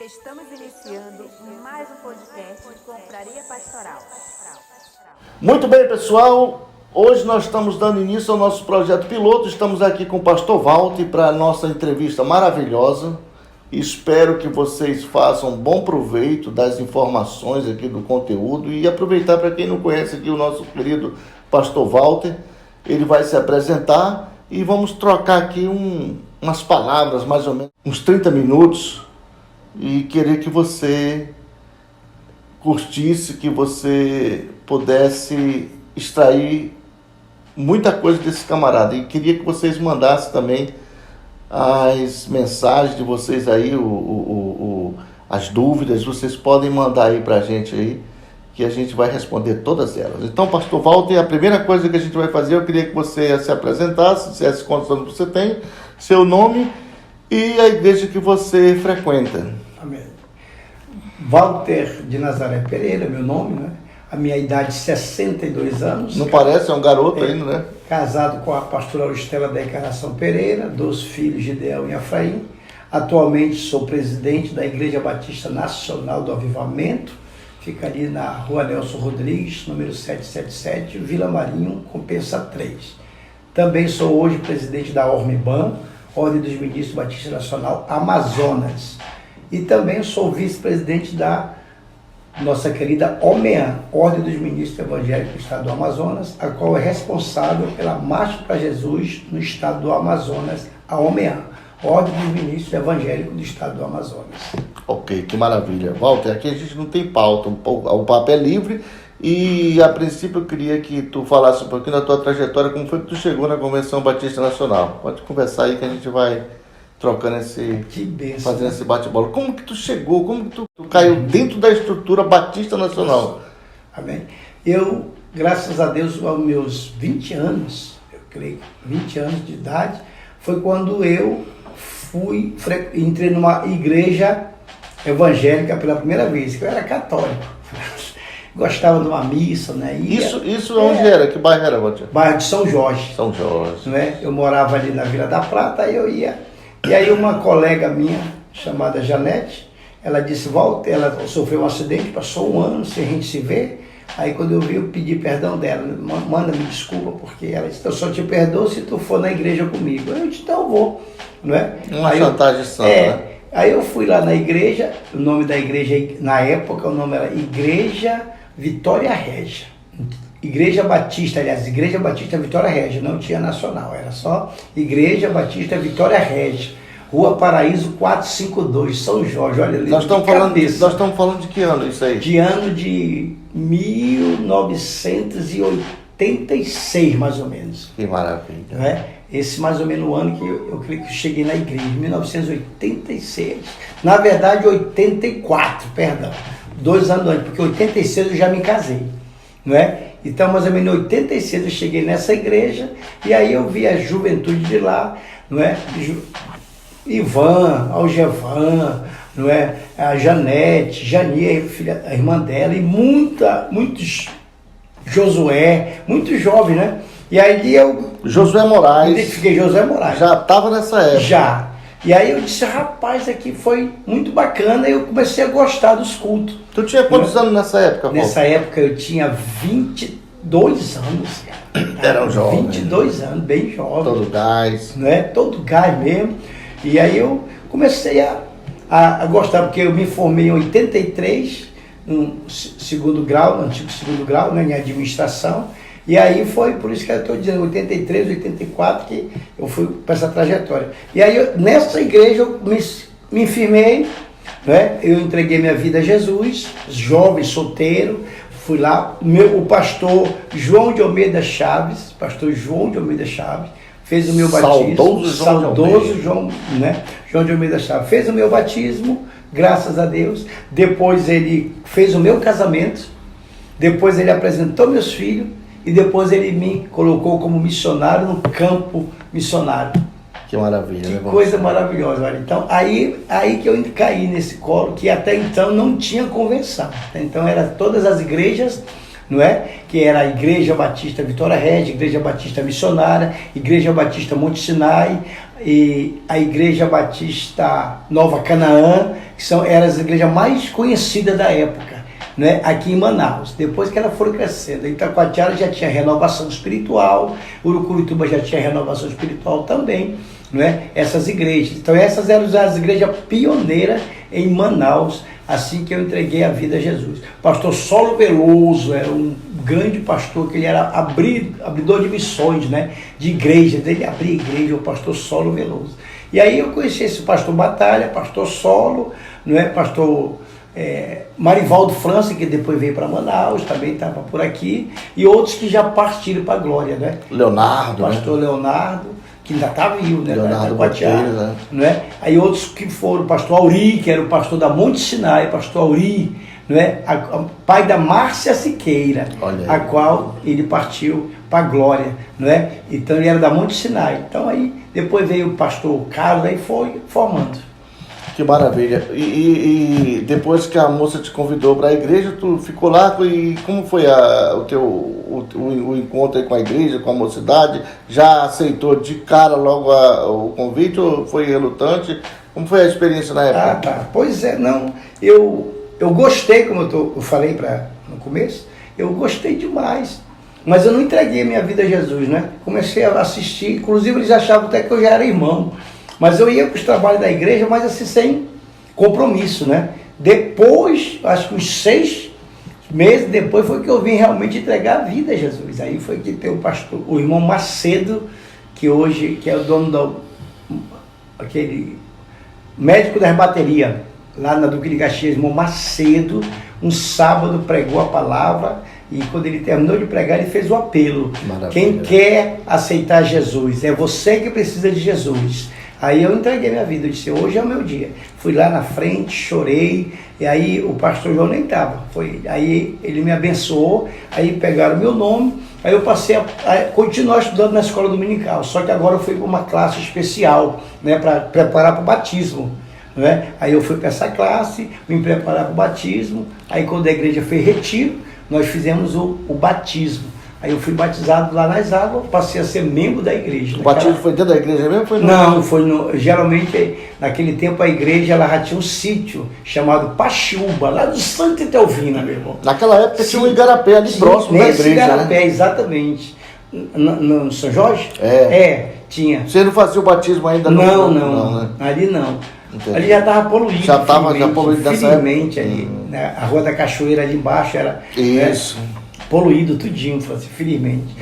Estamos iniciando mais um podcast de Confraria Pastoral. Muito bem, pessoal. Hoje nós estamos dando início ao nosso projeto piloto. Estamos aqui com o pastor Walter para a nossa entrevista maravilhosa. Espero que vocês façam bom proveito das informações aqui do conteúdo e aproveitar para quem não conhece aqui o nosso querido pastor Walter. Ele vai se apresentar e vamos trocar aqui umas palavras, mais ou menos, uns 30 minutos, e querer que você curtisse, que você pudesse extrair muita coisa desse camarada. E queria que vocês mandassem também as mensagens de vocês aí, as dúvidas, vocês podem mandar aí pra gente aí, que a gente vai responder todas elas. Então, pastor Walter, a primeira coisa que a gente vai fazer, eu queria que você se apresentasse, dissesse quantos anos você tem, seu nome e a igreja que você frequenta. Amém. Walter de Nazaré Pereira, meu nome, né? A minha idade, 62 anos. Não parece, é um garoto ainda, né? Casado com a pastora Auristela da Encarnação Pereira, 2 filhos, Gideão e Efraim. Atualmente sou presidente da Igreja Batista Nacional do Avivamento. Fica ali na Rua Nelson Rodrigues, número 777, Vila Marinho, Compensa 3. Também sou hoje presidente da Ormiban, Ordem dos Ministros Batista Nacional Amazonas. E também sou vice-presidente da nossa querida OMEAN, Ordem dos Ministros Evangélicos do Estado do Amazonas, a qual é responsável pela Marcha para Jesus no Estado do Amazonas, a OMEAN, Ordem dos Ministros Evangélicos do Estado do Amazonas. Ok, que maravilha. Walter, aqui a gente não tem pauta, o papo é livre e a princípio eu queria que tu falasse um pouquinho da tua trajetória, como foi que tu chegou na Convenção Batista Nacional. Pode conversar aí que a gente vai trocando fazendo esse bate-bola. Como que tu chegou, como que tu caiu dentro da estrutura Batista Nacional? Amém. Eu, graças a Deus, aos meus 20 anos, eu creio, 20 anos de idade, foi quando eu entrei numa igreja evangélica pela primeira vez, que eu era católico. Gostava de uma missa, né? Isso onde era? Que bairro era, Walter? Bairro de São Jorge. São Jorge. Né? Eu morava ali na Vila da Prata, aí eu ia. E aí uma colega minha, chamada Janete, ela disse, Walter, ela sofreu um acidente, passou um ano sem a gente se ver. Aí quando eu vi, eu pedi perdão dela, manda-me desculpa, porque ela disse, eu só te perdoo se tu for na igreja comigo. Eu disse, então eu vou. Não é? Uma chantagem santa, né? Aí eu fui lá na igreja, o nome da igreja, na época, o nome era Igreja Vitória Régia. Igreja Batista, aliás, Igreja Batista Vitória Régia, não tinha nacional, era só Igreja Batista Vitória Régia, Rua Paraíso 452, São Jorge, olha ali. Nós estamos falando de que ano isso aí? De ano de 1986, mais ou menos. Que maravilha. Né? Esse mais ou menos o ano que eu creio que cheguei na igreja, 1986. Na verdade, 84, perdão. 2 anos antes, porque 86 eu já me casei. Não é? Então, mais ou menos em 86 eu cheguei nessa igreja e aí eu vi a juventude de lá, não é? Ivan, Algevan, não é? A Janete, Jania, a irmã dela, e muitos Josué, muito jovem, né? E aí Josué Moraes. Identifiquei Josué Moraes. Já estava nessa época. Já. E aí eu disse, rapaz, aqui foi muito bacana, e eu comecei a gostar dos cultos. Tu tinha quantos anos nessa época, Paulo? Nessa época eu tinha 22 anos, cara. Era um jovem. 22 anos, bem jovem. Todo gás. Não é? Todo gás mesmo. E aí eu comecei a gostar, porque eu me formei em 83, no segundo grau, no antigo segundo grau, né, em administração. E aí foi, por isso que eu estou dizendo, 83, 84, que eu fui para essa trajetória. E aí, nessa igreja, eu me firmei, né? Eu entreguei minha vida a Jesus, jovem, solteiro, fui lá, o pastor João de Almeida Chaves, fez o meu batismo. Saudoso João, né? João de Almeida Chaves, fez o meu batismo, graças a Deus. Depois ele fez o meu casamento, depois ele apresentou meus filhos, e depois ele me colocou como missionário no campo missionário. Que maravilha, né? Que coisa maravilhosa. Olha. Então, aí que eu caí nesse colo, que até então não tinha convenção. Então, era todas as igrejas, não é? Que era a Igreja Batista Vitória Regia, Igreja Batista Missionária, Igreja Batista Monte Sinai e a Igreja Batista Nova Canaã, que eram as igrejas mais conhecidas da época, né? Aqui em Manaus. Depois que ela foi crescendo, Itacoatiara já tinha renovação espiritual, Urucurituba já tinha renovação espiritual também, né? Essas igrejas. Então essas eram as igrejas pioneiras em Manaus, assim que eu entreguei a vida a Jesus. Pastor Solo Veloso era um grande pastor, que ele era abridor de missões, né? De igrejas, ele abria igreja, o pastor Solo Veloso. E aí eu conheci esse pastor Batalha, pastor Solo, não é? Pastor Marivaldo França, que depois veio para Manaus, também estava por aqui, e outros que já partiram para a glória, né? Leonardo, pastor, né? Leonardo, que ainda está vivo, né? Leonardo Botelho, né? Aí outros que foram, o pastor Auri, que era o pastor da Monte Sinai, pastor Auri, né? Pai da Márcia Siqueira, a qual ele partiu para a glória, né? Então ele era da Monte Sinai. Então aí depois veio o pastor Carlos, aí foi formando. Que maravilha. E depois que a moça te convidou para a igreja, tu ficou lá, e como foi o encontro aí com a igreja, com a mocidade? Já aceitou de cara logo o convite ou foi relutante? Como foi a experiência na época? Ah, tá. Pois é, não. Eu gostei, como eu falei no começo, eu gostei demais. Mas eu não entreguei minha vida a Jesus, né? Comecei a assistir, inclusive eles achavam até que eu já era irmão. Mas eu ia para os trabalhos da igreja, mas assim, sem compromisso, né? Depois, acho que uns 6 meses depois, foi que eu vim realmente entregar a vida a Jesus. Aí foi que tem o irmão Macedo, que hoje que é o dono aquele médico das baterias, lá na Duque de Caxias, irmão Macedo, um sábado pregou a palavra, e quando ele terminou de pregar, ele fez o apelo. Maravilha. Quem quer aceitar Jesus, é você que precisa de Jesus. Aí eu entreguei minha vida, eu disse, hoje é o meu dia. Fui lá na frente, chorei, e aí o pastor João nem estava. Aí ele me abençoou, aí pegaram meu nome, aí eu passei a continuar estudando na escola dominical, só que agora eu fui para uma classe especial, né, para preparar para o batismo. Né? Aí eu fui para essa classe, me preparar para o batismo, aí quando a igreja fez retiro, nós fizemos o batismo. Aí eu fui batizado lá nas águas, passei a ser membro da igreja. O batismo foi dentro da igreja mesmo? Não, geralmente naquele tempo a igreja ela já tinha um sítio chamado Paxiúba, lá do Santa Etelvina, meu irmão. Naquela época tinha um igarapé ali próximo da igreja, igarapé, né? Exatamente. No São Jorge? Tinha. Você não fazia o batismo ainda? Não, né? Ali não. Entendi. Ali já estava poluído. Já estava poluído dessa época? Ali, né? A Rua da Cachoeira ali embaixo era... Isso. Né? Poluído tudinho, felizmente.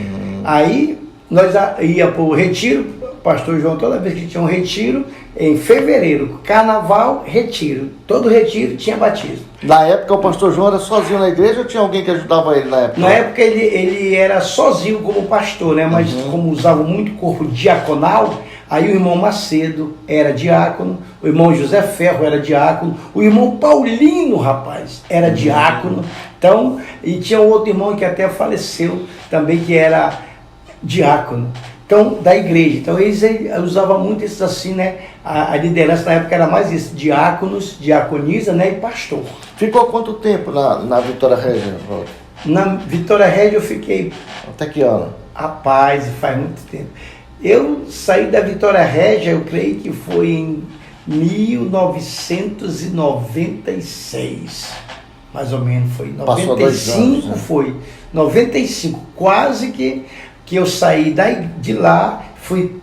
Aí nós ia para o retiro, pastor João, toda vez que tinha um retiro, em fevereiro, carnaval, retiro. Todo retiro tinha batismo. Na época o pastor João era sozinho na igreja ou tinha alguém que ajudava ele na época? Na época ele era sozinho como pastor, né? Mas como usava muito corpo diaconal, aí o irmão Macedo era diácono, o irmão José Ferro era diácono, o irmão Paulino, rapaz, era diácono. Então, e tinha outro irmão que até faleceu também, que era diácono. Então, da igreja. Então, eles usavam muito isso assim, né? A liderança na época era mais isso, diáconos, diaconisa, né? E pastor. Ficou quanto tempo na Vitória Regia? Na Vitória Regia eu fiquei... Até que ano? Rapaz, faz muito tempo. Eu saí da Vitória Regia, eu creio que foi em 1996. Mais ou menos, foi 95. Passou 2 anos, né? Foi 95, quase que eu saí de lá, fui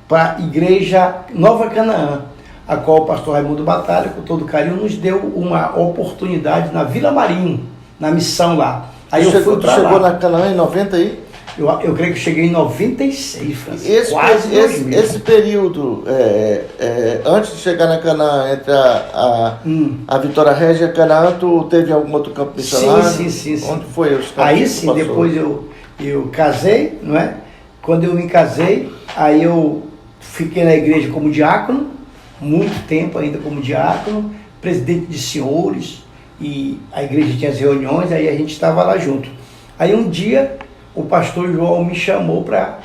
para a igreja Nova Canaã, a qual o pastor Raimundo Batalha, com todo carinho, nos deu uma oportunidade na Vila Marinho, na missão lá. Aí eu fui para lá. Chegou na Canaã em 90 aí? Eu creio que cheguei em 96, Francisco. Esse período, antes de chegar na Canaã, entre a Vitória Regia e a Canaã, tu teve algum outro campo missionário? Sim. Onde foi os campos? Aí sim, depois eu casei, não é? Quando eu me casei, aí eu fiquei na igreja como diácono, muito tempo ainda como diácono, presidente de senhores, e a igreja tinha as reuniões, aí a gente estava lá junto. Aí um dia o pastor João me chamou para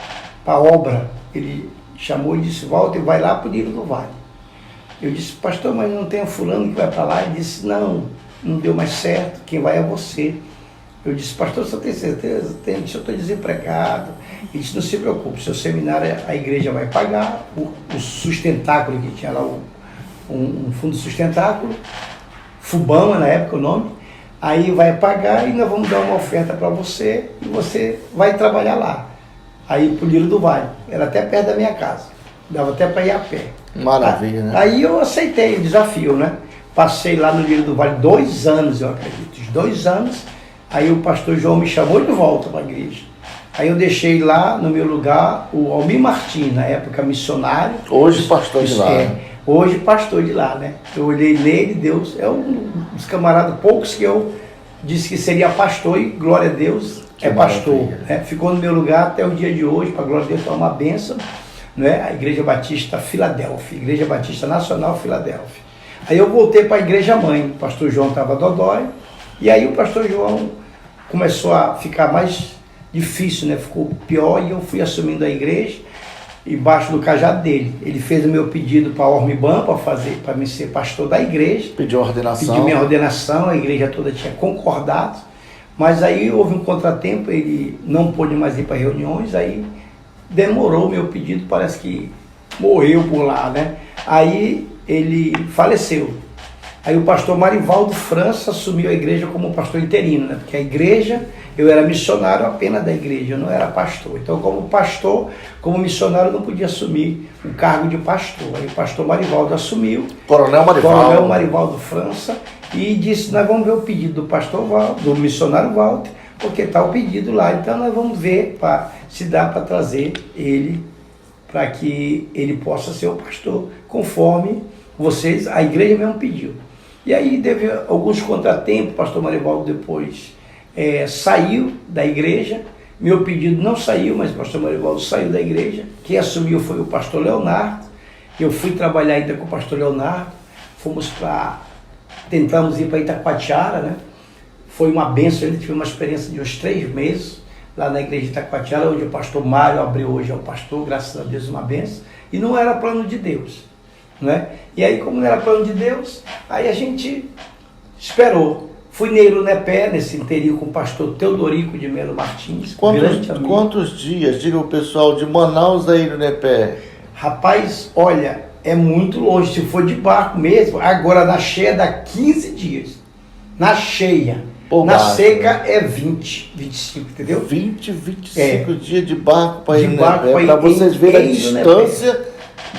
a obra. Ele chamou e disse, Walter, vai lá para o Nilo do Vale. Eu disse, pastor, mas não tem fulano que vai para lá? Ele disse, não deu mais certo, quem vai é você. Eu disse, pastor, você tem certeza? Tenho, eu estou desempregado. Ele disse, não se preocupe, seu seminário a igreja vai pagar, o sustentáculo, que tinha lá um fundo sustentáculo, Fubama na época o nome, aí vai pagar e nós vamos dar uma oferta para você e você vai trabalhar lá. Aí pro Lírio do Vale, era até perto da minha casa, dava até para ir a pé. Maravilha, né? Aí eu aceitei o desafio, né? Passei lá no Lírio do Vale 2 anos, eu acredito, 2 anos. Aí o pastor João me chamou de volta para a igreja. Aí eu deixei lá no meu lugar o Almir Martins, na época missionário. Hoje pastor de lá. Hoje pastor de lá, né? Eu olhei nele, Deus, é um dos camaradas poucos que eu disse que seria pastor e glória a Deus, que é pastor. Né? Ficou no meu lugar até o dia de hoje, para glória a Deus, é uma bênção, né? A Igreja Batista Filadélfia, Igreja Batista Nacional Filadélfia. Aí eu voltei para a igreja mãe, o pastor João estava dodói, e aí o pastor João começou a ficar mais difícil, né? Ficou pior e eu fui assumindo a igreja embaixo do cajado dele. Ele fez o meu pedido para a Ormibam para me ser pastor da igreja. Pediu ordenação. Pediu minha ordenação, a igreja toda tinha concordado, mas aí houve um contratempo, ele não pôde mais ir para reuniões, aí demorou o meu pedido, parece que morreu por lá, né? Aí ele faleceu. Aí o pastor Marivaldo França assumiu a igreja como pastor interino, né? Porque a igreja, eu era missionário apenas da igreja, eu não era pastor. Então, como pastor, como missionário, eu não podia assumir o cargo de pastor. Aí o pastor Marivaldo assumiu, Coronel Marivaldo França, e disse, nós vamos ver o pedido do pastor Walter, do missionário Walter, porque está o pedido lá. Então nós vamos ver se dá para trazer ele, para que ele possa ser o pastor, conforme a igreja mesmo pediu. E aí teve alguns contratempos, o pastor Marivaldo depois saiu da igreja, meu pedido não saiu, mas o pastor Marivaldo saiu da igreja, quem assumiu foi o pastor Leonardo, eu fui trabalhar ainda com o pastor Leonardo, tentamos ir para Itacoatiara, né? Foi uma bênção, ele teve uma experiência de uns 3 meses, lá na igreja de Itacoatiara, onde o pastor Mário abriu hoje ao pastor, graças a Deus, uma bênção, e não era plano de Deus, né? E aí, como não era plano de Deus, aí a gente esperou. Fui no Irunepé, nesse inteirinho com o pastor Teodorico de Melo Martins. Quantos dias, diga o pessoal, de Manaus a Irunepé? Rapaz, olha, é muito longe, se for de barco mesmo, agora na cheia dá 15 dias, na cheia. Na seca, né? É 20, 25, entendeu? 20, 25 dias de barco para ir para vocês verem a distância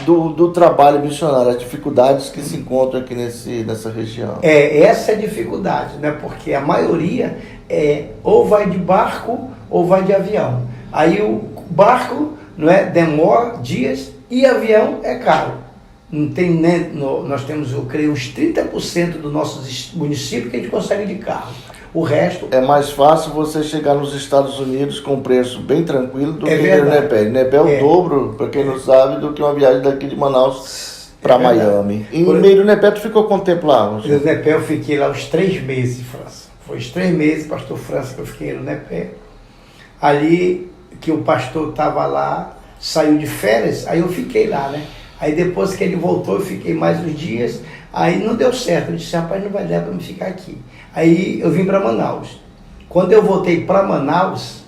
do trabalho missionário, as dificuldades que se encontram aqui nessa região. Essa é a dificuldade, né? Porque a maioria ou vai de barco ou vai de avião. Aí o barco, não é, demora dias e avião é caro. Não tem, né? Nós temos, eu creio, uns 30% dos nossos municípios que a gente consegue de carro. O resto... É mais fácil você chegar nos Estados Unidos com um preço bem tranquilo do que Irunepé. Irunepé é o dobro, para quem não sabe, do que uma viagem daqui de Manaus para Miami. E em Irunepé tu ficou quanto tempo lá? Em Irunepé eu fiquei lá uns 3 meses, França. Foi os 3 meses, pastor França, que eu fiquei em Irunepé. Ali que o pastor estava lá, saiu de férias, aí eu fiquei lá, né? Aí depois que ele voltou, eu fiquei mais uns dias, aí não deu certo. Eu disse, rapaz, não vai dar para me ficar aqui. Aí eu vim para Manaus. Quando eu voltei para Manaus,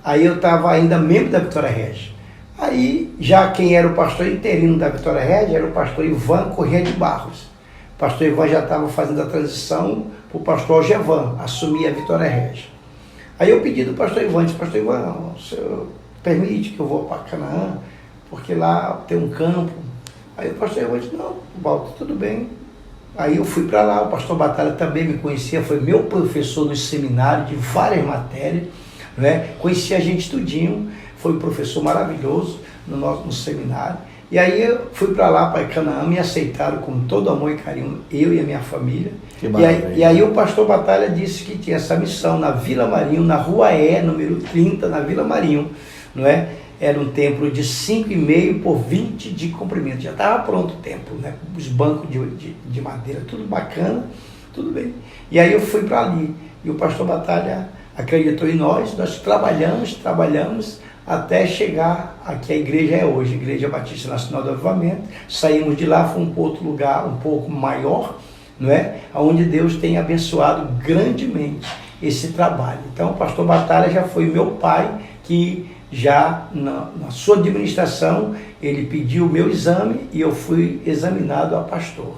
aí eu estava ainda membro da Vitória Regia. Aí, já quem era o pastor interino da Vitória Regia era o pastor Ivan Corrêa de Barros. O pastor Ivan já estava fazendo a transição para o pastor Algevan, assumir a Vitória Regia. Aí eu pedi do pastor Ivan, disse, pastor Ivan, o senhor permite que eu vou para Canaã, porque lá tem um campo. Aí o pastor Ivan disse, não, Walter, tudo bem. Aí eu fui para lá, o pastor Batalha também me conhecia, foi meu professor no seminário de várias matérias, né? Conhecia a gente tudinho, foi um professor maravilhoso no seminário. E aí eu fui para lá, para Canaã, me aceitaram com todo amor e carinho, eu e a minha família. E aí o pastor Batalha disse que tinha essa missão na Vila Marinho, na Rua número 30, na Vila Marinho, não é? Era um templo de 5,5 por 20 de comprimento. Já estava pronto o templo, né? Os bancos de madeira, tudo bacana, tudo bem. E aí eu fui para ali. E o pastor Batalha acreditou em nós trabalhamos até chegar aqui a igreja é hoje, Igreja Batista Nacional do Avivamento. Saímos de lá, fomos para outro lugar um pouco maior, não é? Onde Deus tem abençoado grandemente. esse trabalho. Então, o pastor Batalha já foi meu pai, que já na sua administração, ele pediu o meu exame e eu fui examinado a pastor.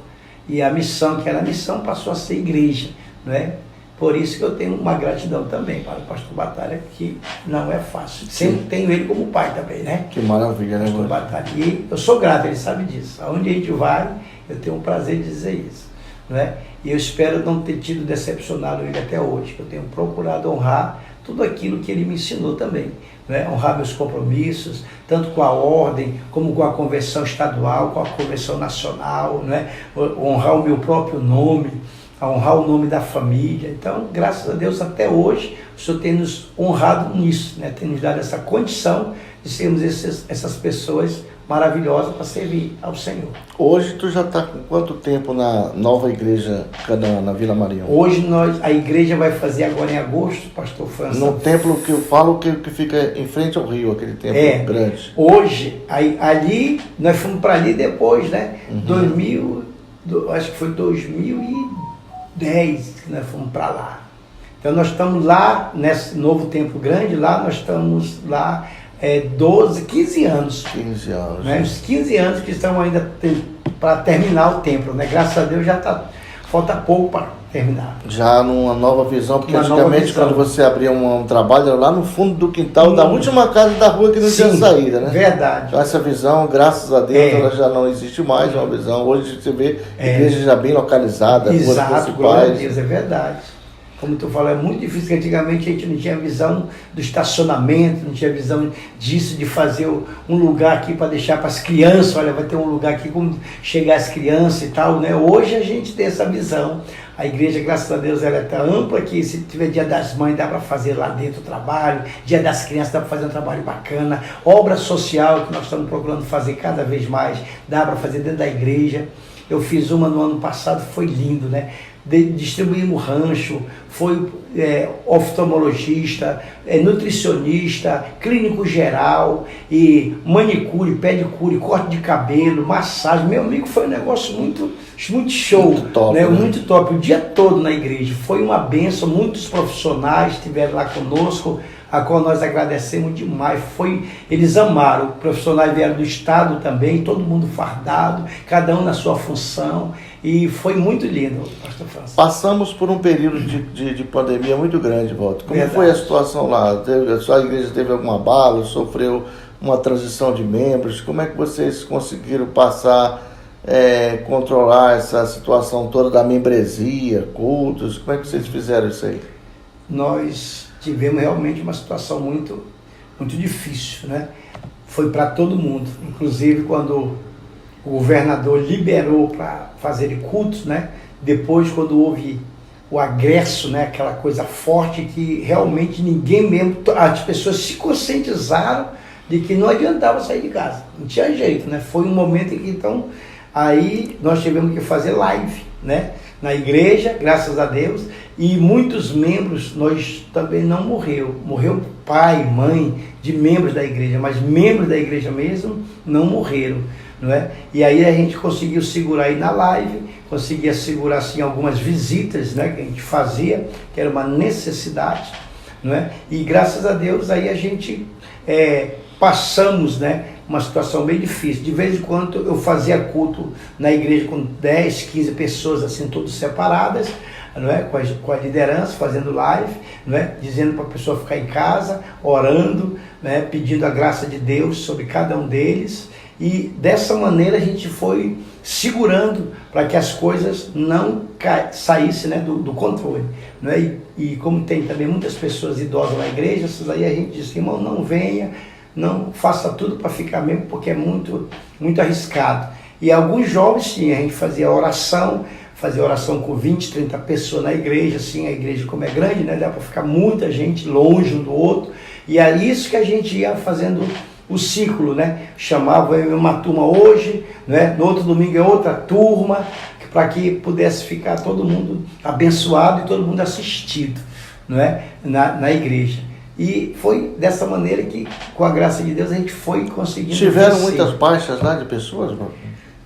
E a missão, que era a missão, passou a ser igreja, não é? Por isso que eu tenho uma gratidão também para o pastor Batalha, que não é fácil. Sempre tenho ele como pai também, né? Que maravilha, né? Pastor Batalha. E eu sou grato, ele sabe disso. Aonde a gente vai, eu tenho um prazer de dizer isso, não é? E eu espero não ter tido decepcionado ele até hoje, que eu tenho procurado honrar tudo aquilo que ele me ensinou também, né? Honrar meus compromissos, tanto com a ordem, como com a convenção estadual, com a convenção nacional, né? Honrar o meu próprio nome, honrar o nome da família. Então, graças a Deus, até hoje, o Senhor tem nos honrado nisso, né? Tem nos dado essa condição de sermos essas pessoas maravilhosas para servir ao Senhor. Hoje tu já está com quanto tempo na nova igreja Canaã, na Vila Mariana? Hoje a igreja vai fazer agora em agosto, pastor França. No templo que eu falo, que fica em frente ao rio, aquele templo grande. Hoje, ali, nós fomos para ali depois, né? Acho que foi 2010 que nós fomos para lá. Então nós estamos lá, nesse novo templo grande, lá nós estamos lá 12, 15 anos. 15 anos. Né? Uns 15 anos que estão ainda para terminar o templo, né? Graças a Deus falta pouco para terminar. Já numa nova visão, porque antigamente quando você abria um trabalho, era lá no fundo do quintal da última casa da rua que não tinha saída, né? Verdade. Então essa visão, graças a Deus, ela já não existe mais, uma visão. Hoje você vê igreja já bem localizada, exato, glória a Deus, é verdade. Como tu falou, é muito difícil, que antigamente a gente não tinha visão do estacionamento, não tinha visão disso, de fazer um lugar aqui para deixar para as crianças, olha, vai ter um lugar aqui como chegar as crianças e tal, né? Hoje a gente tem essa visão. A igreja, graças a Deus, ela é tão ampla que se tiver Dia das Mães, dá para fazer lá dentro o trabalho, Dia das Crianças, dá para fazer um trabalho bacana, obra social, que nós estamos procurando fazer cada vez mais, dá para fazer dentro da igreja. Eu fiz uma no ano passado, foi lindo, né? Distribuímos rancho, foi oftalmologista, nutricionista, clínico geral, e manicure, pedicure, corte de cabelo, massagem. Meu amigo, foi um negócio muito show, muito top, né? Né? Muito top, o dia todo na igreja. Foi uma bênção, muitos profissionais estiveram lá conosco, a qual nós agradecemos demais. Eles amaram, os profissionais vieram do estado também, todo mundo fardado, cada um na sua função, e foi muito lindo, pastor França. Passamos por um período de pandemia muito grande, Walter. Como Verdade. foi a situação lá? A sua igreja teve algum abalo, sofreu uma transição de membros? Como é que vocês conseguiram passar, controlar essa situação toda da membresia, cultos? Como é que vocês fizeram isso aí? Nós tivemos realmente uma situação muito, muito difícil, né? Foi para todo mundo, inclusive quando o governador liberou para fazer cultos, né? Depois, quando houve o agresso, né? Aquela coisa forte que realmente ninguém mesmo, as pessoas se conscientizaram de que não adiantava sair de casa, não tinha jeito, né? Foi um momento em que, então, aí nós tivemos que fazer live, né? Na igreja, graças a Deus, e muitos membros, nós também não morreu pai, mãe de membros da igreja, mas membros da igreja mesmo não morreram, não é? E aí a gente conseguiu segurar aí na live, conseguia segurar assim algumas visitas, né, que a gente fazia, que era uma necessidade, não é? E graças a Deus aí a gente passamos, né, uma situação bem difícil. De vez em quando eu fazia culto na igreja com 10, 15 pessoas assim, todas separadas, não é? Com a liderança, fazendo live, não é? Dizendo para a pessoa ficar em casa, orando, né? Pedindo a graça de Deus sobre cada um deles. E dessa maneira a gente foi segurando para que as coisas não saíssem, né, do controle. Não é? E como tem também muitas pessoas idosas na igreja, essas aí a gente diz, irmão, não venha, não faça tudo para ficar mesmo, porque é muito, muito arriscado. E alguns jovens, sim, a gente fazia oração com 20, 30 pessoas na igreja, assim, a igreja como é grande, né, dá para ficar muita gente longe um do outro, e é isso que a gente ia fazendo o ciclo, né, chamava uma turma hoje, né, no outro domingo é outra turma, para que pudesse ficar todo mundo abençoado e todo mundo assistido, não é, na igreja. E foi dessa maneira que, com a graça de Deus, a gente foi conseguindo. Tiveram muitas baixas lá de pessoas, mano?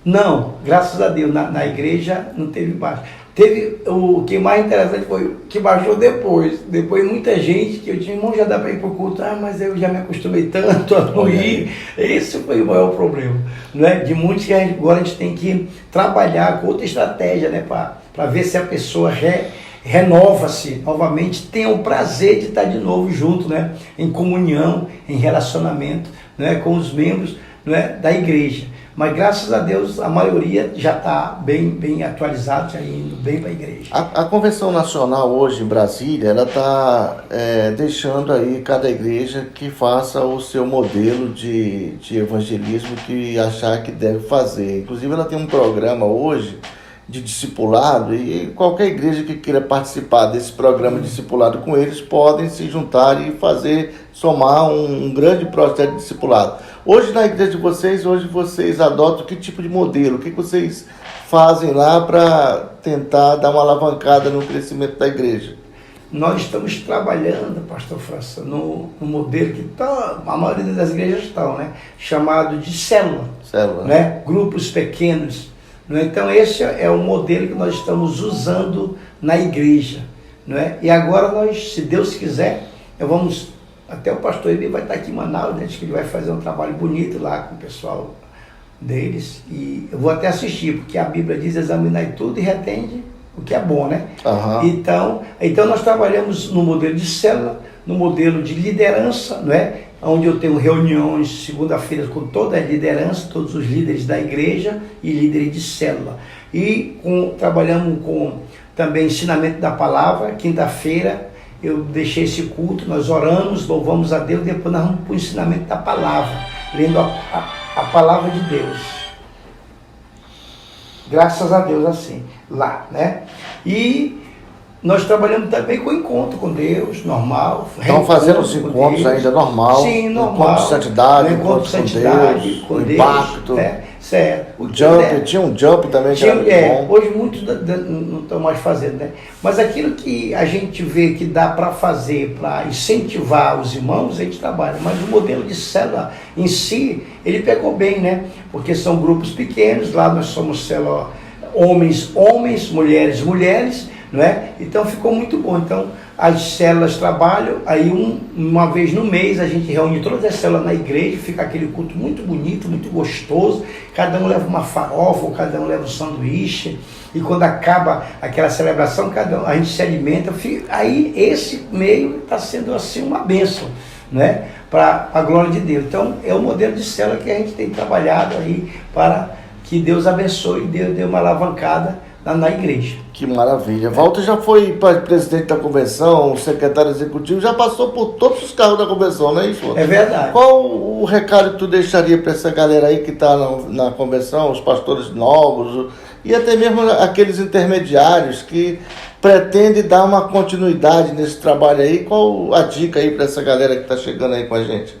Não, graças a Deus, na igreja não teve baixa. Teve o que mais interessante foi o que baixou depois. Depois muita gente que eu tinha, irmão, já dá para ir para o culto, mas eu já me acostumei tanto a não ir. Esse foi o maior problema, né? De muitos que agora a gente tem que trabalhar com outra estratégia, né? Para ver se a pessoa renova-se novamente, tenha o prazer de estar de novo junto, né? Em comunhão, em relacionamento, né? Com os membros, né? Da igreja. Mas graças a Deus a maioria já está bem atualizado, já indo bem para a igreja. A Convenção Nacional hoje em Brasília, ela está deixando aí cada igreja que faça o seu modelo de evangelismo que achar que deve fazer. Inclusive ela tem um programa hoje de discipulado e qualquer igreja que queira participar desse programa de discipulado com eles podem se juntar e somar um grande processo de discipulado. Hoje na igreja de vocês, vocês adotam que tipo de modelo? O que vocês fazem lá para tentar dar uma alavancada no crescimento da igreja? Nós estamos trabalhando, pastor França, no modelo que a maioria das igrejas estão, né? Chamado de célula, né? Grupos pequenos. Então esse é o modelo que nós estamos usando na igreja, não é? E agora nós, se Deus quiser, até o pastor Emílio vai estar aqui em Manaus, né? Diz que ele vai fazer um trabalho bonito lá com o pessoal deles, e eu vou até assistir, porque a Bíblia diz: examinai tudo e retende o que é bom, né? Uhum. Então nós trabalhamos no modelo de célula, no modelo de liderança, não é? Onde eu tenho reuniões segunda-feira com toda a liderança, todos os líderes da igreja e líderes de célula. E trabalhamos com também ensinamento da palavra. Quinta-feira eu deixei esse culto, nós oramos, louvamos a Deus, depois nós vamos para o ensinamento da palavra, lendo a palavra de Deus. Graças a Deus assim, lá, né? E nós trabalhamos também com encontro com Deus, normal. Estão fazendo os encontros ainda normal? Sim, normal. Encontro de santidade, encontro de santidade, com Deus, impacto. Certo. Tinha um jump também que era muito bom. Hoje muitos não estão mais fazendo, né? Mas aquilo que a gente vê que dá para fazer, para incentivar os irmãos, a gente trabalha. Mas o modelo de célula em si, ele pegou bem, né? Porque são grupos pequenos, lá nós somos célula homens, mulheres, não é? Então ficou muito bom. Então as células trabalham, aí uma vez no mês a gente reúne todas as células na igreja, fica aquele culto muito bonito, muito gostoso, cada um leva uma farofa, ou cada um leva um sanduíche, e quando acaba aquela celebração, a gente se alimenta, aí esse meio está sendo assim uma bênção, né? Para a glória de Deus. Então é o modelo de célula que a gente tem trabalhado aí para que Deus abençoe e Deus dê uma alavancada na igreja. Que maravilha. Walter já foi presidente da convenção, secretário executivo, já passou por todos os cargos da convenção, não é isso? É verdade. Qual o recado que tu deixaria para essa galera aí que está na convenção, os pastores novos e até mesmo aqueles intermediários que pretendem dar uma continuidade nesse trabalho aí? Qual a dica aí para essa galera que está chegando aí com a gente?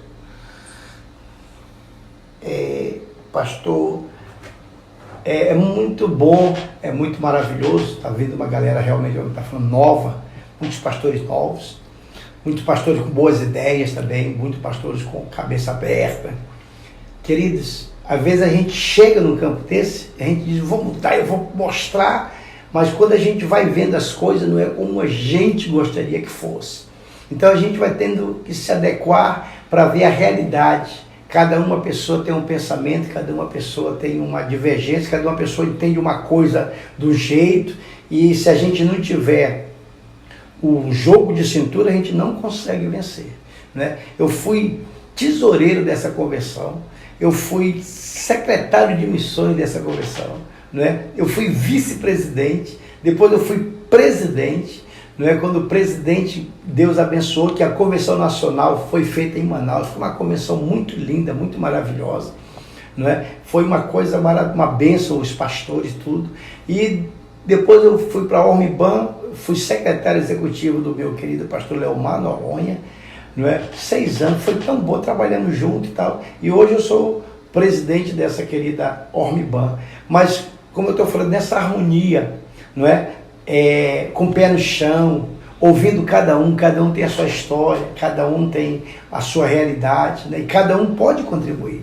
Pastor, é muito bom, é muito maravilhoso, está vindo uma galera realmente, está falando, nova, muitos pastores novos, muitos pastores com boas ideias também, muitos pastores com cabeça aberta. Queridos, às vezes a gente chega num campo desse, a gente diz, vou mudar, eu vou mostrar, mas quando a gente vai vendo as coisas, não é como a gente gostaria que fosse. Então a gente vai tendo que se adequar para ver a realidade. Cada uma pessoa tem um pensamento, cada uma pessoa tem uma divergência, cada uma pessoa entende uma coisa do jeito, e se a gente não tiver o jogo de cintura, a gente não consegue vencer, né? Eu fui tesoureiro dessa convenção, eu fui secretário de missões dessa convenção, né? Eu fui vice-presidente, depois eu fui presidente, não é? Quando o presidente, Deus abençoou, que a convenção nacional foi feita em Manaus, foi uma convenção muito linda, muito maravilhosa, não é? Foi uma coisa, uma bênção, os pastores, tudo. E depois eu fui para a Ormiban, fui secretário executivo do meu querido pastor Leomar Noronha, não é? 6 anos, foi tão bom, trabalhando junto e tal. E hoje eu sou presidente dessa querida Ormiban. Mas, como eu estou falando, nessa harmonia, não é? Com o pé no chão, ouvindo cada um tem a sua história, cada um tem a sua realidade, né? E cada um pode contribuir.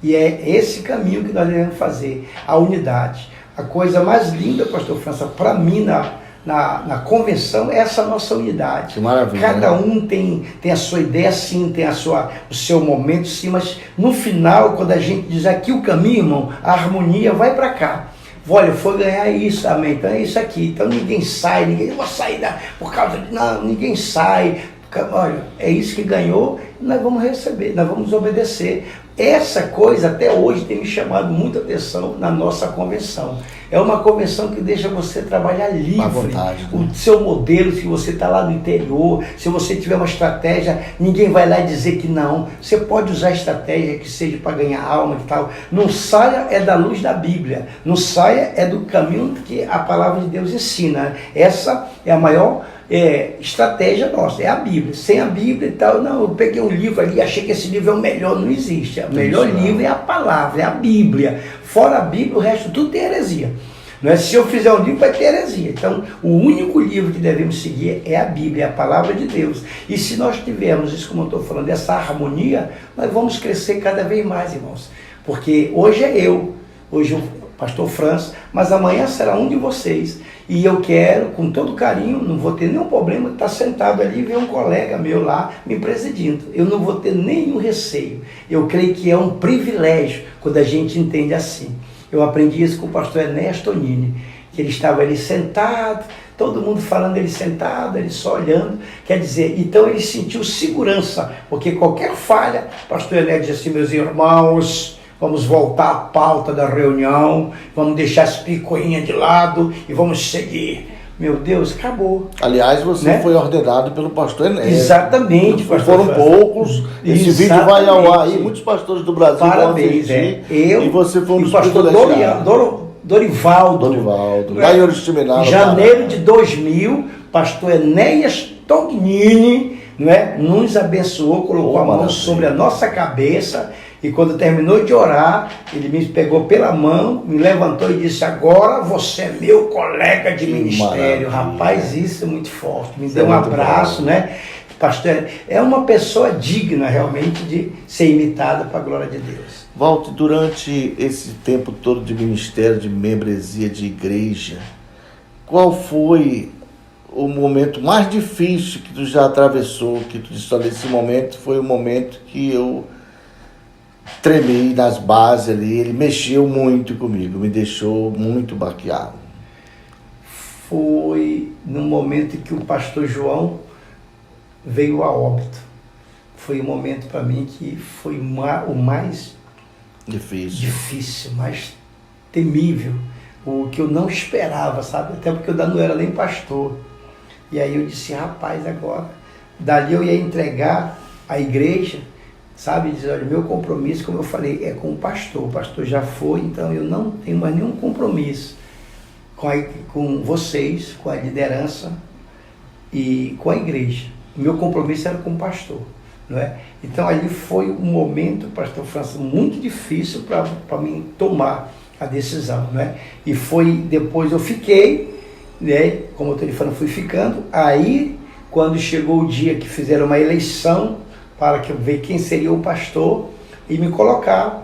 E é esse caminho que nós devemos fazer, a unidade. a coisa mais linda, pastor França, para mim na convenção é essa nossa unidade. Que maravilha. Cada um tem a sua ideia, sim, tem o seu momento, sim, mas no final, quando a gente diz aqui o caminho, irmão, a harmonia vai para cá. Olha, foi ganhar isso, amém, então é isso aqui. Então ninguém sai, não vai sair por causa de... Não, ninguém sai. Olha, é isso que ganhou, nós vamos receber, nós vamos obedecer. Essa coisa até hoje tem me chamado muita atenção na nossa convenção. É uma convenção que deixa você trabalhar livre. À vontade, né? O seu modelo, se você está lá no interior, se você tiver uma estratégia, ninguém vai lá dizer que não. Você pode usar estratégia que seja para ganhar alma e tal. Não saia é da luz da Bíblia. Não saia é do caminho que a palavra de Deus ensina. Essa é a maior estratégia nossa, é a Bíblia. Sem a Bíblia e tal, não, eu peguei um livro ali, achei que esse livro é o melhor, não existe. O melhor livro é a palavra, é a Bíblia. Fora a Bíblia, o resto tudo tem heresia. Não é? Se eu fizer um livro, vai ter heresia. Então, o único livro que devemos seguir é a Bíblia, é a palavra de Deus. E se nós tivermos isso, como eu estou falando, essa harmonia, nós vamos crescer cada vez mais, irmãos. Porque hoje é eu, hoje o pastor França, mas amanhã será um de vocês. E eu quero, com todo carinho, não vou ter nenhum problema de estar sentado ali e ver um colega meu lá me presidindo. Eu não vou ter nenhum receio. Eu creio que é um privilégio quando a gente entende assim. Eu aprendi isso com o pastor Ernesto Onini, que ele estava ali sentado, todo mundo falando, ele sentado, ele só olhando. Quer dizer, então ele sentiu segurança, porque qualquer falha, o pastor Ernesto disse assim: meus irmãos, vamos voltar à pauta da reunião, vamos deixar as picuinhas de lado e vamos seguir. Meu Deus, acabou. Aliás, você foi ordenado pelo pastor Enéas. Exatamente, pastor. Foram poucos. Esse vídeo vai ao ar aí. Muitos pastores do Brasil vão assistir. E você foi um dos pastor Dorivaldo. Maior estiminado. Em janeiro de 2000, pastor Enéas Tognini, não é, nos abençoou, colocou a mão sobre a nossa cabeça. E quando terminou de orar, ele me pegou pela mão, me levantou e disse: agora você é meu colega de ministério. Rapaz, isso é muito forte. Me deu um abraço, né? Pastor, é uma pessoa digna realmente de ser imitada para a glória de Deus. Walter, durante esse tempo todo de ministério, de membresia de igreja, qual foi o momento mais difícil que tu já atravessou, que tu disse: olha, esse momento foi o momento que eu tremi nas bases ali, ele mexeu muito comigo, me deixou muito baqueado? Foi no momento que o pastor João veio a óbito. Foi um momento para mim que foi o mais difícil, mais temível, o que eu não esperava, sabe? Até porque eu não era nem pastor. E aí eu disse: rapaz, agora, dali eu ia entregar a igreja, sabe, dizer: olha, meu compromisso, como eu falei, é com o pastor já foi, então eu não tenho mais nenhum compromisso com vocês, com a liderança e com a igreja. O meu compromisso era com o pastor, não é? Então ali foi um momento, pastor França, muito difícil para mim tomar a decisão, não é? E foi, depois eu fiquei, né, como eu estou lhe falando, fui ficando. Aí, quando chegou o dia que fizeram uma eleição para que eu ver quem seria o pastor, e me colocaram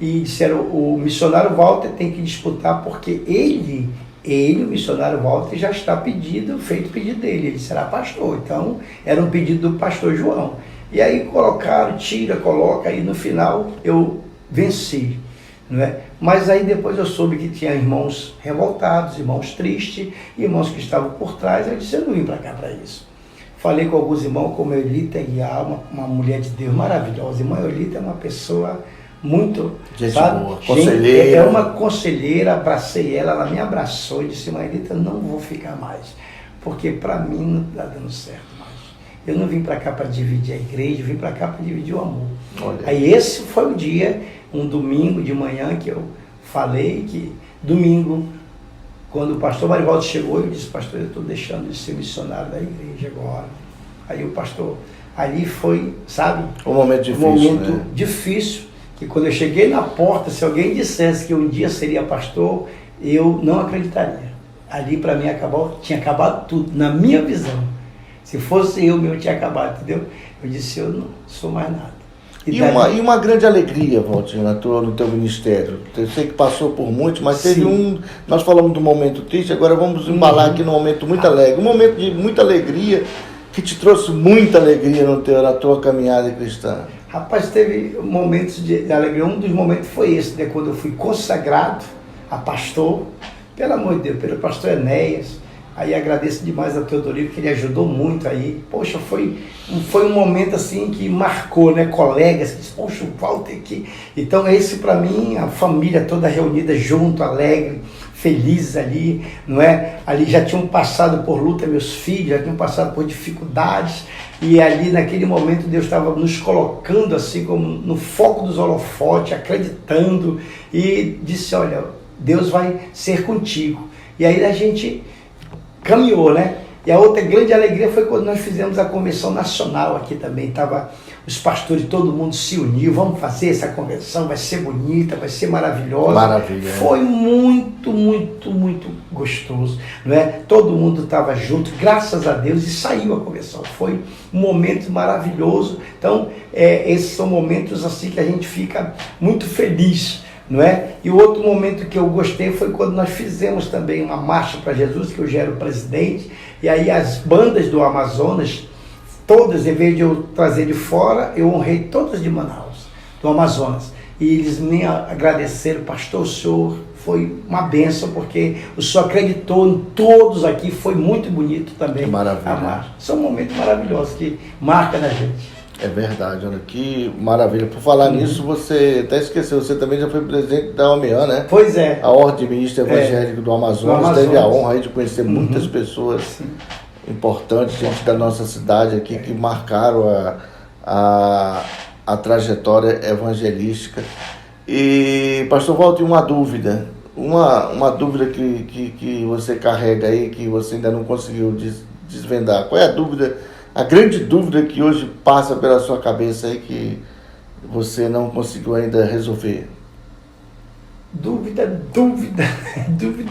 e disseram: o missionário Walter tem que disputar, porque ele, o missionário Walter, já está feito o pedido dele, ele será pastor. Então era um pedido do pastor João. E aí colocaram, tira, coloca, e no final eu venci, não é? Mas aí depois eu soube que tinha irmãos revoltados, irmãos tristes, irmãos que estavam por trás. Eu disse: eu não vim para cá para isso. Falei com alguns irmãos, como a Eulita Guiar, uma mulher de Deus maravilhosa. Irmã Eulita é uma pessoa muito, gente sabe? Boa, conselheira. É uma conselheira, abracei ela, ela me abraçou e disse: irmã Eulita, não vou ficar mais, porque para mim não está dando certo mais. Eu não vim para cá para dividir a igreja, vim para cá para dividir o amor. Olha. Aí esse foi o dia, um domingo de manhã, que eu falei que domingo, quando o pastor Marivaldo chegou, eu disse: pastor, eu estou deixando de ser missionário da igreja agora. Aí o pastor, ali foi, sabe? Um momento difícil, né? Difícil, que quando eu cheguei na porta, se alguém dissesse que um dia seria pastor, eu não acreditaria. Ali para mim tinha acabado tudo, na minha visão. Se fosse eu tinha acabado, entendeu? Eu disse: eu não sou mais nada. E uma grande alegria, Valtinho, no teu ministério. Eu sei que passou por muitos, mas teve nós falamos do momento triste, agora vamos embalar aqui num momento muito alegre. Um momento de muita alegria, que te trouxe muita alegria na tua caminhada cristã. Rapaz, teve momentos de alegria. Um dos momentos foi esse, né? Quando eu fui consagrado a pastor, pelo amor de Deus, pelo pastor Enéas. Aí agradeço demais a Teodorico, que ele ajudou muito aí. Poxa, foi um momento assim que marcou, né? Colegas, que disse, poxa, o Walter aqui. Então esse para mim, a família toda reunida junto, alegre, felizes ali, não é? Ali já tinham passado por luta meus filhos, já tinham passado por dificuldades. E ali naquele momento Deus estava nos colocando assim como no foco dos holofotes, acreditando. E disse, olha, Deus vai ser contigo. E aí a gente caminhou, né? E a outra grande alegria foi quando nós fizemos a convenção nacional aqui também. Tava os pastores, todo mundo se uniu, vamos fazer essa convenção, vai ser bonita, vai ser maravilhosa. Maravilha. Foi muito, muito, muito gostoso, não é? Todo mundo estava junto, graças a Deus, e saiu a convenção. Foi um momento maravilhoso. Então, esses são momentos assim que a gente fica muito feliz, não é? E o outro momento que eu gostei foi quando nós fizemos também uma marcha para Jesus, que eu já era o presidente, e aí as bandas do Amazonas, todas, em vez de eu trazer de fora, eu honrei todas de Manaus, do Amazonas. E eles me agradeceram, pastor, o senhor foi uma bênção, porque o senhor acreditou em todos aqui, foi muito bonito também. Que maravilha. A marcha. São momentos maravilhosos que marcam na gente. É verdade, olha, que maravilha. Por falar nisso, você até esqueceu, você também já foi presidente da OMEAN, né? Pois é. A Ordem Ministra Evangélica do Amazonas. Teve a honra aí de conhecer muitas pessoas importantes, gente da nossa cidade aqui, que marcaram a trajetória evangelística. E, pastor Walter, uma dúvida. Uma dúvida que você carrega aí, que você ainda não conseguiu desvendar. Qual é a dúvida? A grande dúvida que hoje passa pela sua cabeça aí que você não conseguiu ainda resolver? Dúvida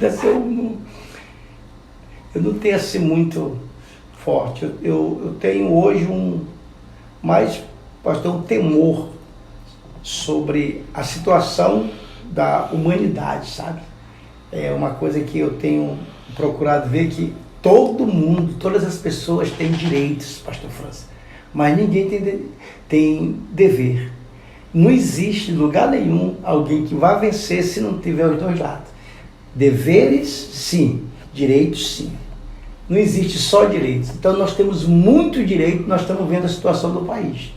se eu não tenho assim muito forte. Eu tenho hoje pastor, um temor sobre a situação da humanidade, sabe? É uma coisa que eu tenho procurado ver, que todo mundo, todas as pessoas têm direitos, pastor França, mas ninguém tem dever. Não existe em lugar nenhum alguém que vá vencer se não tiver os dois lados. Deveres, sim. Direitos, sim. Não existe só direitos. Então nós temos muito direito, nós estamos vendo a situação do país.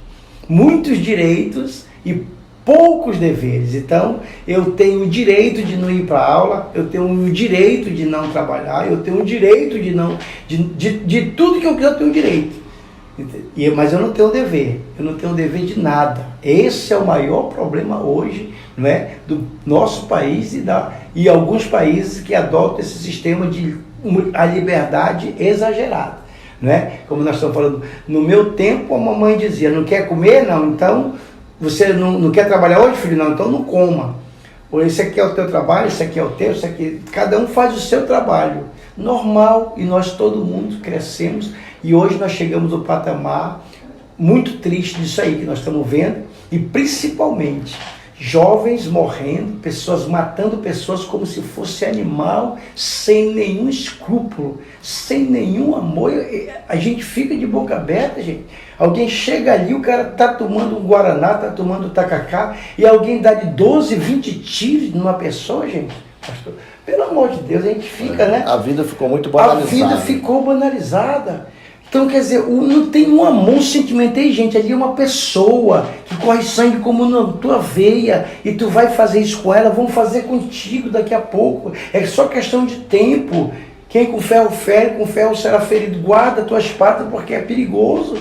Muitos direitos e poucos deveres. Então, eu tenho o direito de não ir para a aula, eu tenho o direito de não trabalhar, eu tenho o direito de tudo que eu quiser, eu tenho o direito. Mas eu não tenho dever, eu não tenho dever de nada. Esse é o maior problema hoje, não é, do nosso país e alguns países que adotam esse sistema de a liberdade exagerada. Não é? Como nós estamos falando, no meu tempo a mamãe dizia, não quer comer? Não, então você não quer trabalhar hoje, filho? Não, então não coma. Ou esse aqui é o teu trabalho, esse aqui é o teu, esse aqui... Cada um faz o seu trabalho. Normal, e nós todo mundo crescemos, e hoje nós chegamos ao patamar muito triste disso aí que nós estamos vendo, e principalmente jovens morrendo, pessoas matando pessoas como se fosse animal, sem nenhum escrúpulo, sem nenhum amor. A gente fica de boca aberta, gente. Alguém chega ali, o cara está tomando um guaraná, está tomando tacacá, e alguém dá de 12, 20 tiros numa pessoa, gente. Pastor, pelo amor de Deus, a gente fica, né? A vida ficou muito banalizada. A vida ficou banalizada. Então, quer dizer, não tem um amor, um sentimento. Ei, gente, ali é uma pessoa que corre sangue como na tua veia, e tu vai fazer isso com ela, vão fazer contigo daqui a pouco. É só questão de tempo. Quem com ferro fere, com ferro será ferido. Guarda a tua espada, porque é perigoso.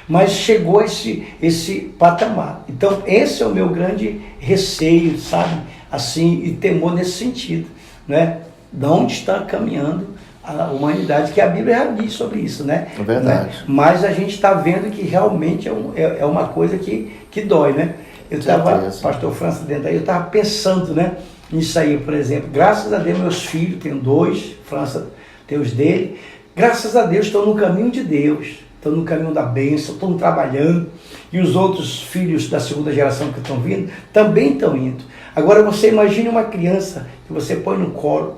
Mas chegou esse patamar. Então, esse é o meu grande receio, sabe? Assim, e temor nesse sentido, né? De onde está caminhando a humanidade, que a Bíblia já diz sobre isso, né? É verdade. Né? Mas a gente está vendo que realmente é uma coisa que dói, né? Eu estava, pastor França, dentro aí, eu estava pensando, né? Nisso aí, por exemplo. Graças a Deus, meus filhos, tenho 2, França tem os dele. Graças a Deus, estão no caminho de Deus. estão no caminho da bênção, estão trabalhando, e os outros filhos da segunda geração que estão vindo também estão indo. Agora você imagine uma criança que você põe no colo,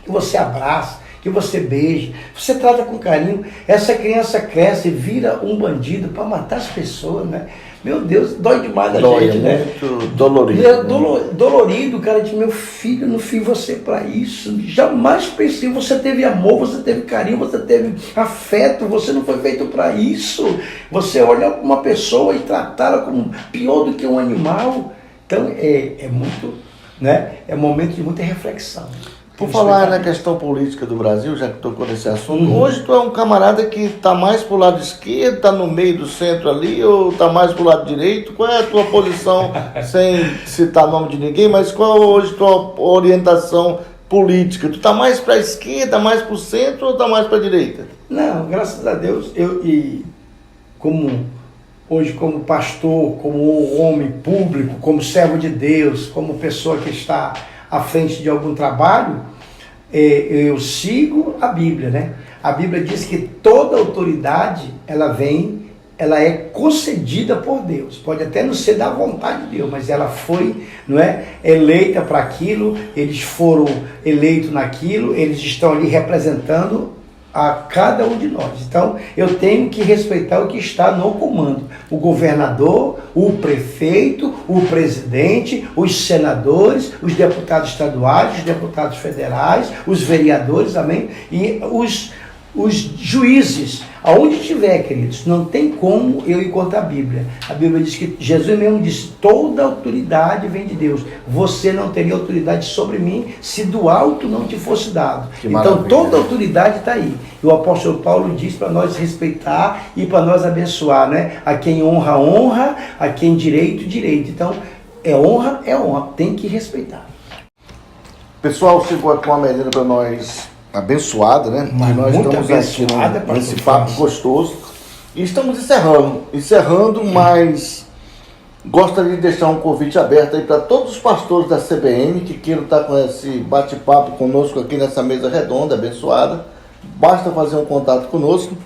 que você abraça, que você beija, você trata com carinho, essa criança cresce e vira um bandido para matar as pessoas, né? Meu Deus, dói demais a gente, né? Muito dolorido. É dolorido, cara, de meu filho, não fiz você para isso, jamais pensei, você teve amor, você teve carinho, você teve afeto, você não foi feito para isso, você olha uma pessoa e tratá-la como pior do que um animal, então é muito, né? É um momento de muita reflexão. Por falar na questão política do Brasil, já que tocou nesse assunto, hoje tu é um camarada que está mais pro lado esquerdo, está no meio do centro ali, ou está mais pro lado direito? Qual é a tua posição, sem citar nome de ninguém, mas qual é hoje a tua orientação política? Tu está mais para a esquerda, mais para o centro ou está mais para a direita? Não, graças a Deus, hoje como pastor, como homem público, como servo de Deus, como pessoa que está à frente de algum trabalho, eu sigo a Bíblia, né? A Bíblia diz que toda autoridade, ela é concedida por Deus. Pode até não ser da vontade de Deus, mas ela foi, não é, eleita para aquilo, eles foram eleitos naquilo, eles estão ali representando a cada um de nós. Então, eu tenho que respeitar o que está no comando. O governador, o prefeito, o presidente, os senadores, os deputados estaduais, os deputados federais, os vereadores, amém? E os juízes, aonde estiver, queridos, não tem como eu ir contra a Bíblia. A Bíblia diz que Jesus mesmo disse, toda autoridade vem de Deus. Você não teria autoridade sobre mim se do alto não te fosse dado. Então toda autoridade está aí. E o apóstolo Paulo diz para nós respeitar e para nós abençoar, né? A quem honra, honra, a quem direito, direito. Então é honra, tem que respeitar. Pessoal, chegou aqui uma merenda para nós abençoada, né? Mas e nós muito estamos abençoada, aqui nesse papo gostoso. E estamos encerrando, mas gostaria de deixar um convite aberto aí para todos os pastores da CBN que queiram estar com esse bate-papo conosco aqui nessa mesa redonda, abençoada. Basta fazer um contato conosco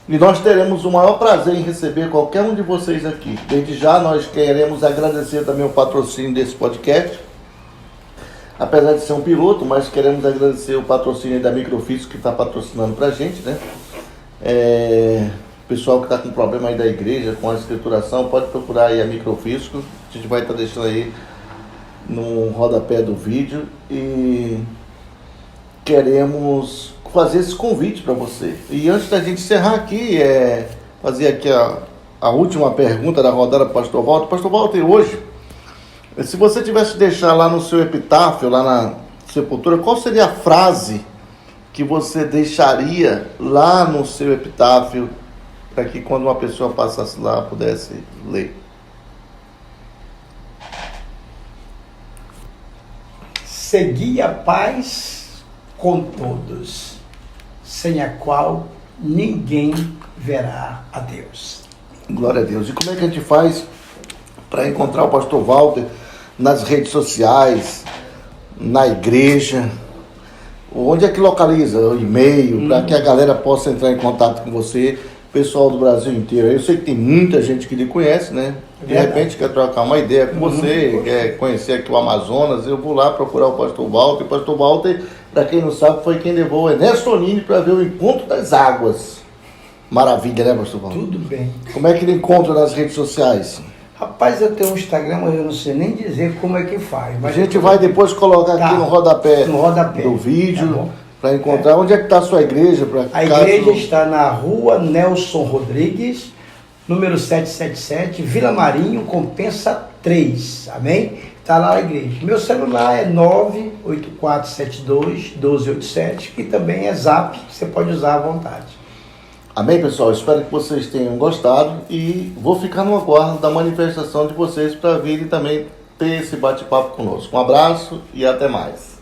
e nós teremos o maior prazer em receber qualquer um de vocês aqui. Desde já nós queremos agradecer também o patrocínio desse podcast. Apesar de ser um piloto, mas queremos agradecer o patrocínio da Microfísico que está patrocinando para a gente, né? Pessoal que está com problema aí da igreja, com a escrituração, pode procurar aí a Microfísico. A gente vai estar deixando aí no rodapé do vídeo e queremos fazer esse convite para você. E antes da gente encerrar aqui, fazer aqui a última pergunta da rodada para o Pastor Walter. Pastor Walter, hoje, se você tivesse que deixar lá no seu epitáfio, lá na sepultura, qual seria a frase que você deixaria lá no seu epitáfio para que quando uma pessoa passasse lá pudesse ler? Segui a paz com todos, sem a qual ninguém verá a Deus. Glória a Deus. E como é que a gente faz para encontrar o Pastor Walter nas redes sociais, na igreja? Onde é que localiza o e-mail para que a galera possa entrar em contato com você, pessoal do Brasil inteiro? Eu sei que tem muita gente que lhe conhece, né? De repente quer trocar uma ideia com você, quer conhecer aqui o Amazonas. Eu vou lá procurar o Pastor Walter. O Pastor Walter, para quem não sabe, foi quem levou o Ernesto Tonini para ver o Encontro das Águas. Maravilha, né, Pastor Walter? Tudo bem. Como é que ele encontra nas redes sociais? Rapaz, eu tenho um Instagram, mas eu não sei nem dizer como é que faz. Mas a gente vai depois colocar aqui no rodapé do vídeo, tá, para encontrar. Onde é que está a sua igreja? A igreja está na rua Nelson Rodrigues, número 777, Vila Marinho, Compensa 3, amém? Está lá a igreja. Meu celular é 98472-1287, que também é Zap, que você pode usar à vontade. Amém, pessoal? Espero que vocês tenham gostado e vou ficar no aguardo da manifestação de vocês para virem também ter esse bate-papo conosco. Um abraço e até mais.